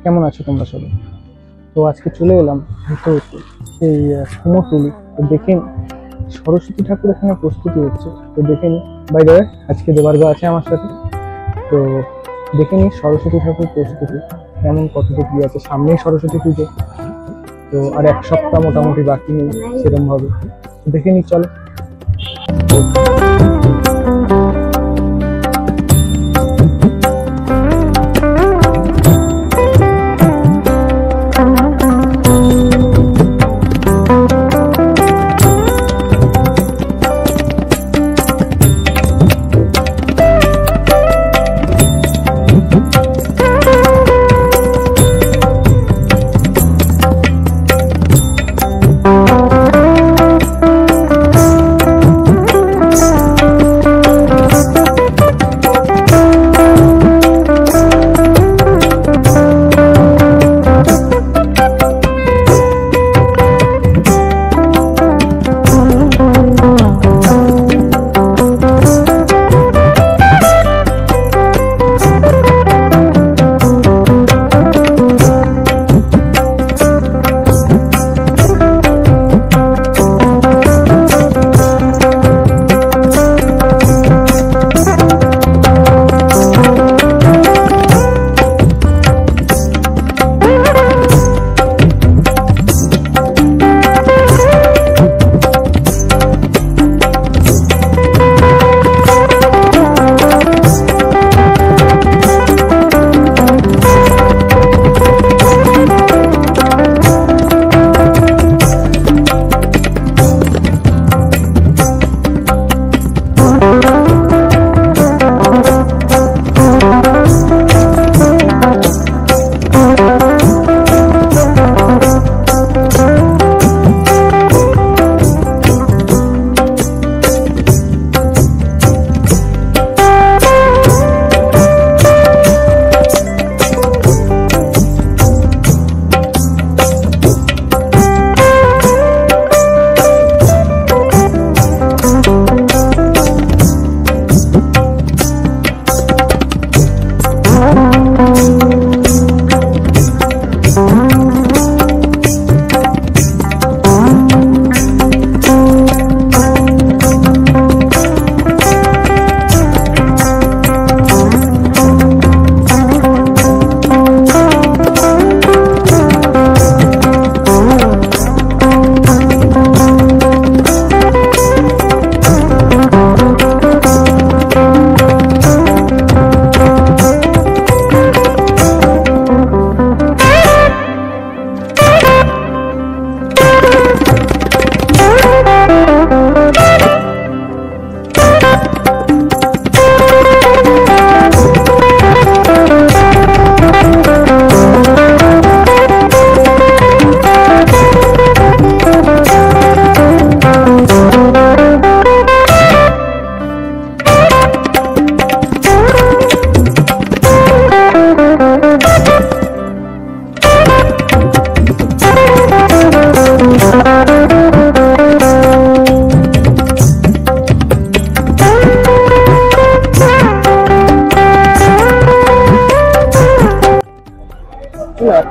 কেমন আছো তোমরা সবাই? তো আজকে চলে এলাম এই কুমোরটুলি। তো দেখেন সরস্বতী ঠাকুর এখানে প্রস্তুতি হচ্ছে। তো দেখেন বাই দ্য ওয়ে আজকে দেবার্গ আছে আমার সাথে। তো দেখে নিই সরস্বতী ঠাকুর প্রস্তুতি কেমন, কতটুকু আছে। সামনেই সরস্বতী পুজো, তো আর এক সপ্তাহ মোটামুটি বাকি নেই সেরকম ভাবে। দেখে নিই, চলো।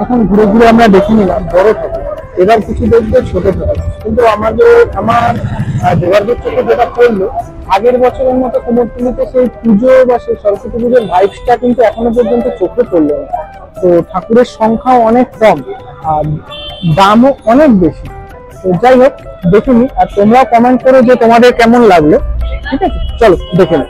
এখন ঘুরে ঘুরে আমরা দেখে নিলাম বড় ঠাকুর, এবার কিছু দেখবে ছোট ঠাকুর। কিন্তু আমার দেবার্গের চোখে যেটা পড়লো, আগের বছরের মতো কুমোরটুলিতে সেই পুজো বা সেই সরস্বতী পুজোর ভাইবসটা কিন্তু এখনো পর্যন্ত চোখে পড়লো না। তো ঠাকুরের সংখ্যাও অনেক কম আর দামও অনেক বেশি। তো যাই হোক, দেখে নি, আর তোমরাও কমেন্ট করো যে তোমাদের কেমন লাগলো। ঠিক আছে, চলো দেখে নি।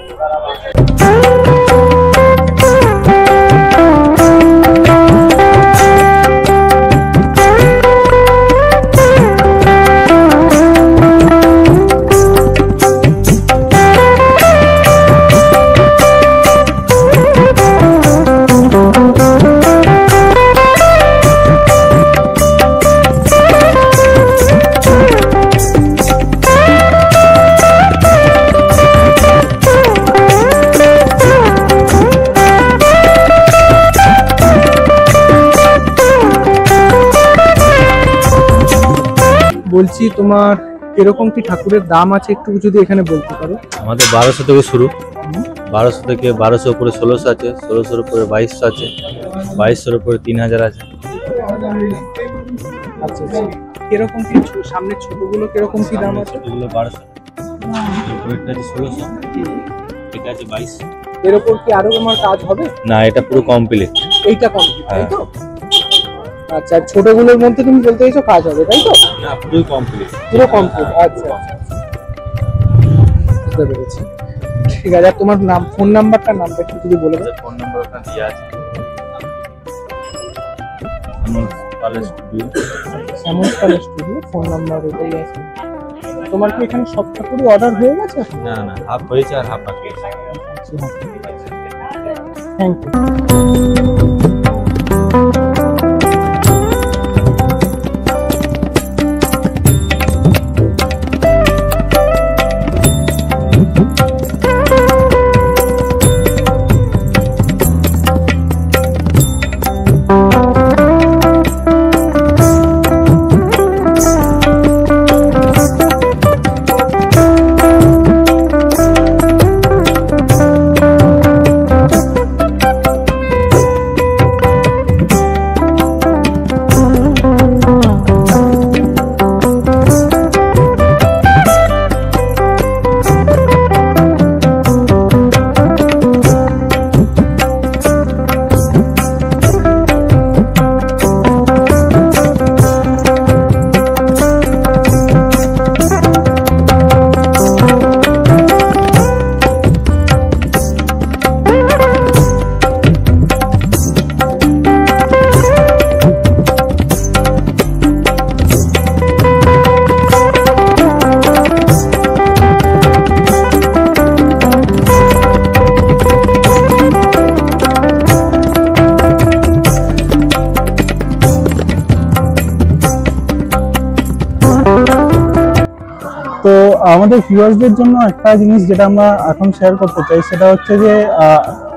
বলছি তোমার কিরকম কি ঠাকুরের দাম আছে একটু যদি এখানে বলতে পারো। আমাদের 1200 থেকে শুরু, 1200 থেকে 1200 উপরে 1600 আছে, 1600 উপরে 2200 আছে, 2200 উপরে 3000 আছে। আচ্ছা আচ্ছা, কিরকম কি সামনে ছোটগুলো কিরকম কি দাম আছে? ছোটগুলো 1200, এটা আছে 1600, এটা আছে 2200। এর উপর কি আরো আমার কাজ হবে? না, এটা পুরো কমপ্লিট। এইটা কমপ্লিট তাই তো? আচ্ছা, ছোটগুলোর মধ্যে তুমি বলতে চাইছো কাজ হবে তাই তো? না, পুরো কমপ্লিট। পুরো কমপ্লিট, আচ্ছা আচ্ছা, বুঝতে পেরেছি। ঠিক আছে, আর তোমার নাম, ফোন নাম্বারটা একটু যদি বলে দাও। ফোন নাম্বার ওখানে দেওয়া আছে। শ্যামল স্টুডিও, ফোন নাম্বার এটাই আছে। তোমার কি এখানে সব ঠাকুরই অর্ডার হয়ে গেছে? না না, হাফ হয়েছে আর হাফ বাকি আছে। Thank you. তো আমাদের ভিউয়ার্সদের জন্য একটা জিনিস যেটা আমরা এখন শেয়ার করতে চাই, সেটা হচ্ছে যে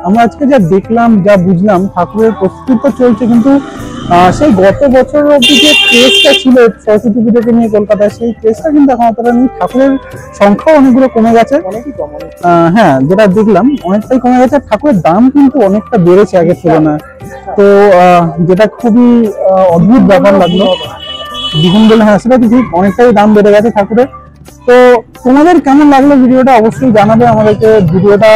আমরা আজকে যা দেখলাম, যা বুঝলাম, ঠাকুরের প্রস্তুতি তো চলছে, কিন্তু সেই গত বছর অব্দি যে ক্রেজটা ছিল সরস্বতী পুজোকে নিয়ে কলকাতায়, সেই ক্রেজটা কিন্তু এখন অতটা নেই। ঠাকুরের সংখ্যাও অনেকগুলো কমে গেছে, হ্যাঁ, যেটা দেখলাম অনেকটাই কমে গেছে। ঠাকুরের দাম কিন্তু অনেকটা বেড়েছে আগের তুলনায়, তো যেটা খুবই অদ্ভুত ব্যাপার লাগলো। দ্বিগুণ বলে, হ্যাঁ সেটা ঠিক, অনেকটাই দাম বেড়ে গেছে ঠাকুরের। তো তোমাদের কেমন লাগলো ভিডিওটা অবশ্যই জানাবে আমাদেরকে। ভিডিওটা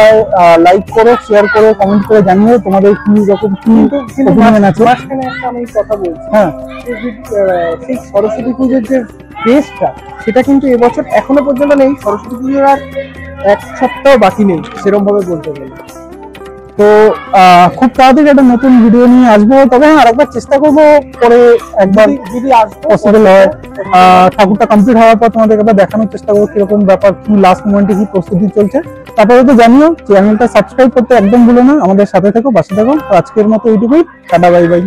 লাইক করো, শেয়ার করো, কমেন্ট করে জানিও তোমাদের কি রকম কি ওপিনিয়ন আছে। মাঝখানে একটা আমি কথা বলছি, হ্যাঁ, সেই সরস্বতী পুজোর যে ক্রেজটা, সেটা কিন্তু এবছর এখনো পর্যন্ত নেই। সরস্বতী পুজোর আর এক সপ্তাহ বাকি নেই সেরকম ভাবে বলতে গেলে। তো খুব তাড়াতাড়ি একটা নতুন ভিডিও নিয়ে আসবো, তবে হ্যাঁ আরেকবার চেষ্টা করবো পরে একবার যদি পসিবল হয়, ঠাকুরটা কমপ্লিট হওয়ার পর তোমাদেরকে একবার দেখানোর চেষ্টা করবো কিরকম ব্যাপার, কি লাস্ট মোমেন্টে কি প্রস্তুতি চলছে। তারপরে তো জানিও, চ্যানেলটা সাবস্ক্রাইব করতে একদম ভুলো না, আমাদের সাথে থেকো, পাশে থেকো। তো আজকের মতো এইটুকুই, টাটা, বাই বাই।